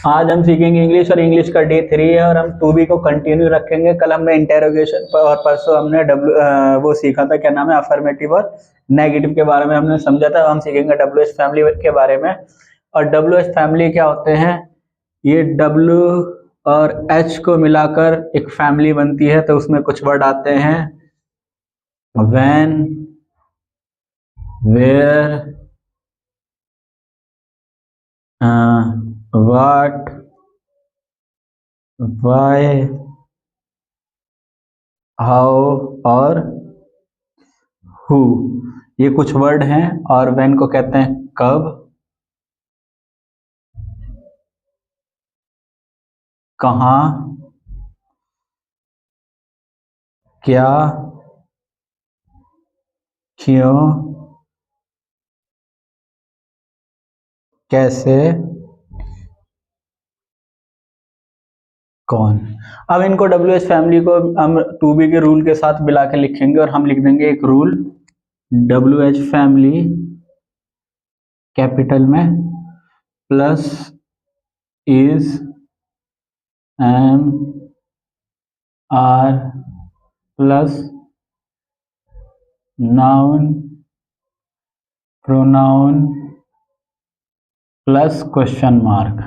आज हम सीखेंगे इंग्लिश और इंग्लिश का डे 3 है और हम 2B को कंटिन्यू रखेंगे। कल हमने इंटेरोगेशन और परसों हमने वो सीखा था, क्या नाम है, अफर्मेटिव और नेगेटिव के बारे में हमने समझा था। हम सीखेंगे WH फैमिली के बारे में। और WH फैमिली क्या होते हैं, ये W और H को मिलाकर एक फैमिली बनती है। तो उसमें कुछ वर्ड आते हैं, when, where, what, why, how और हु। ये कुछ वर्ड हैं। और व्हेन को कहते हैं कब, कहाँ, क्या, क्यों, कैसे, कौन। अब इनको WH फैमिली को हम 2B के रूल के साथ मिला के लिखेंगे और हम लिख देंगे एक रूल, WH फैमिली कैपिटल में plus is am are plus noun pronoun plus question mark.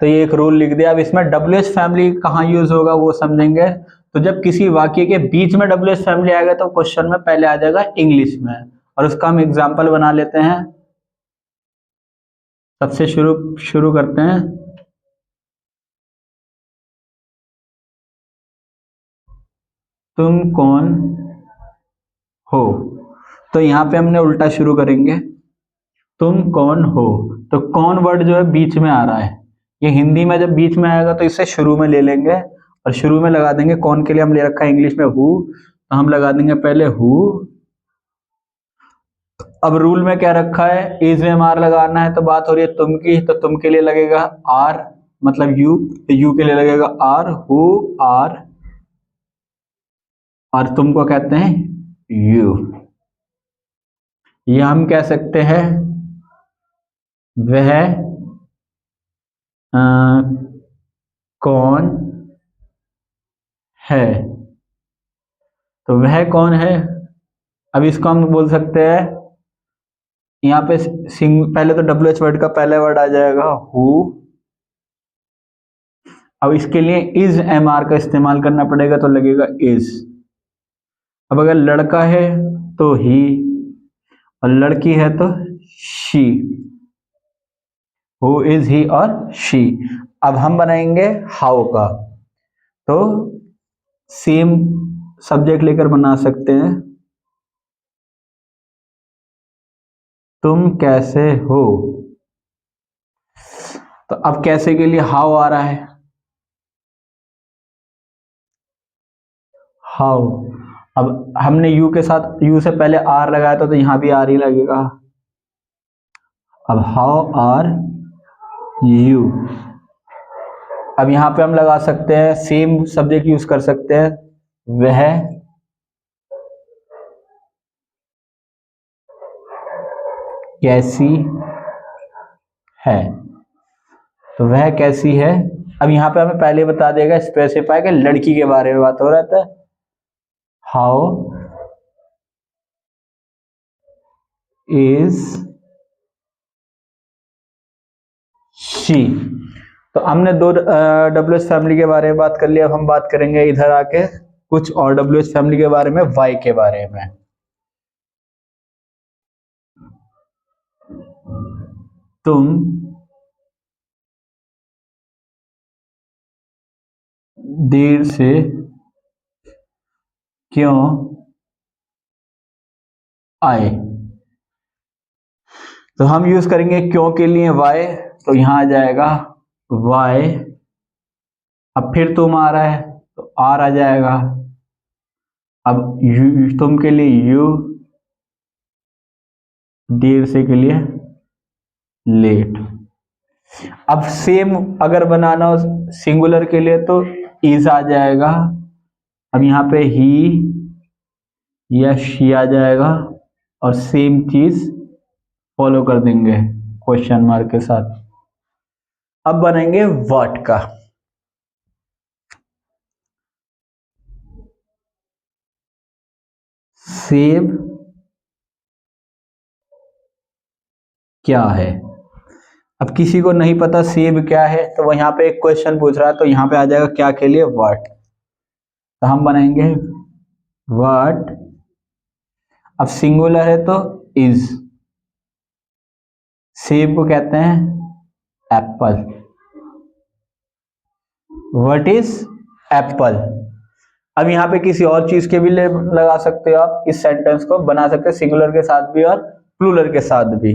तो ये एक रूल लिख दिया। अब इसमें WH फैमिली कहाँ यूज होगा वो समझेंगे। तो जब किसी वाक्य के बीच में WH फैमिली आएगा तो क्वेश्चन में पहले आ जाएगा इंग्लिश में, और उसका हम एग्जाम्पल बना लेते हैं। सबसे शुरू करते हैं। तुम कौन हो। तो यहाँ पे हमने उल्टा शुरू करेंगे, तुम कौन हो। तो कौन वर्ड जो है बीच में आ रहा है, ये हिंदी में जब बीच में आएगा तो इसे शुरू में ले लेंगे और शुरू में लगा देंगे। कौन के लिए हम ले रखा है इंग्लिश में हु, तो हम लगा देंगे पहले हु। अब रूल में क्या रखा है, इज में आर लगाना है। तो बात हो रही है तुम की, तो तुम के लिए लगेगा आर, मतलब यू, तो यू के लिए लगेगा आर, हु आर, और तुमको कहते हैं यू। ये हम कह सकते हैं वह कौन है। तो वह कौन है, अब इसको हम बोल सकते हैं, यहाँ पे पहले तो WH वर्ड का पहला वर्ड आ जाएगा हु। अब इसके लिए इज MR का इस्तेमाल करना पड़ेगा, तो लगेगा इज। अब अगर लड़का है तो ही, और लड़की है तो शी। हु इज ही और शी। अब हम बनाएंगे हाउ का, तो सेम सब्जेक्ट लेकर बना सकते हैं, तुम कैसे हो। तो अब कैसे के लिए हाउ आ रहा है, हाउ। अब हमने यू के साथ, यू से पहले आर लगाया था, तो यहां भी आर ही लगेगा। अब हाउ आर यू। अब यहां पे हम लगा सकते हैं, सेम सब्जेक्ट यूज कर सकते हैं, वह कैसी है। तो वह कैसी है। अब यहां पे हमें पहले बता देगा, स्पेसिफाई कि लड़की के बारे में बात हो रहा था। How is she. तो हमने दो WH फैमिली के बारे में बात कर लिया। अब हम बात करेंगे इधर आके कुछ और WH फैमिली के बारे में, वाई के बारे में। तुम देर से क्यों आए। तो हम यूज करेंगे क्यों के लिए वाई, तो यहां आ जाएगा वाई। अब फिर तुम आ रहा है तो आर आ जाएगा। अब तुम के लिए यू, देर से के लिए लेट। अब सेम अगर बनाना हो सिंगुलर के लिए तो इज आ जाएगा। अब यहाँ पे ही या शी आ जाएगा, और सेम चीज फॉलो कर देंगे क्वेश्चन मार्क के साथ। अब बनाएंगे व्हाट का। सेब क्या है। अब किसी को नहीं पता सेब क्या है, तो वो यहाँ पे एक क्वेश्चन पूछ रहा है, तो यहाँ पे आ जाएगा क्या के लिए, व्हाट। तो हम बनाएंगे व्हाट। अब सिंगुलर है तो इज। सेब को कहते हैं एप्पल। What is Apple. अब यहाँ पे किसी और चीज के भी लगा सकते हो आप, इस सेंटेंस को बना सकते हैं सिंगुलर के साथ भी और प्लूरल के साथ भी।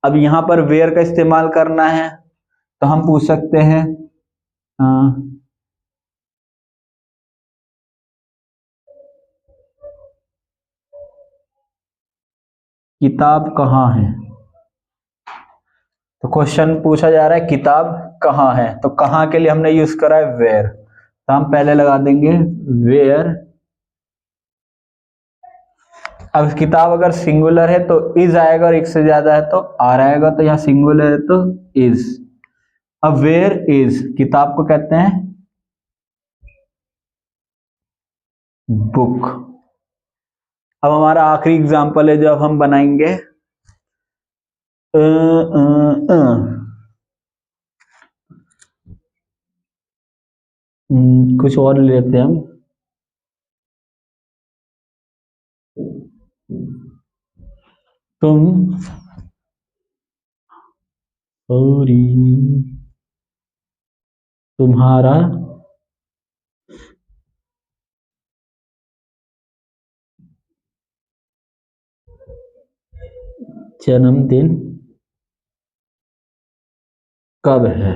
अब यहाँ पर वेयर का इस्तेमाल करना है, तो हम पूछ सकते हैं किताब कहाँ है। तो क्वेश्चन पूछा जा रहा है किताब कहाँ है, तो कहाँ के लिए हमने यूज करा है वेयर, तो हम पहले लगा देंगे वेयर। अब किताब अगर सिंगुलर है तो इज आएगा, और एक से ज्यादा है तो आर आएगा, तो यहाँ सिंगुलर है तो इज। अब वेयर इज, किताब को कहते हैं बुक। अब हमारा आखिरी एग्जांपल है जो अब हम बनाएंगे कुछ और लेते हैं हम। तुम सॉरी तुम्हारा जन्मदिन कब है।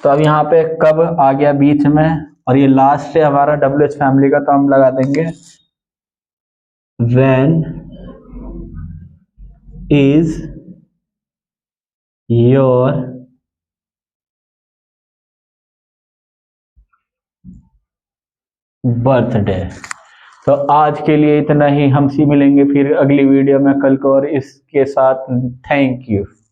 तो अब यहाँ पे कब आ गया बीच में, और ये लास्ट है हमारा WH फैमिली का, तो हम लगा देंगे when is your बर्थडे। तो आज के लिए इतना ही, हमसे मिलेंगे फिर अगली वीडियो में कल को और इसके साथ। Thank you.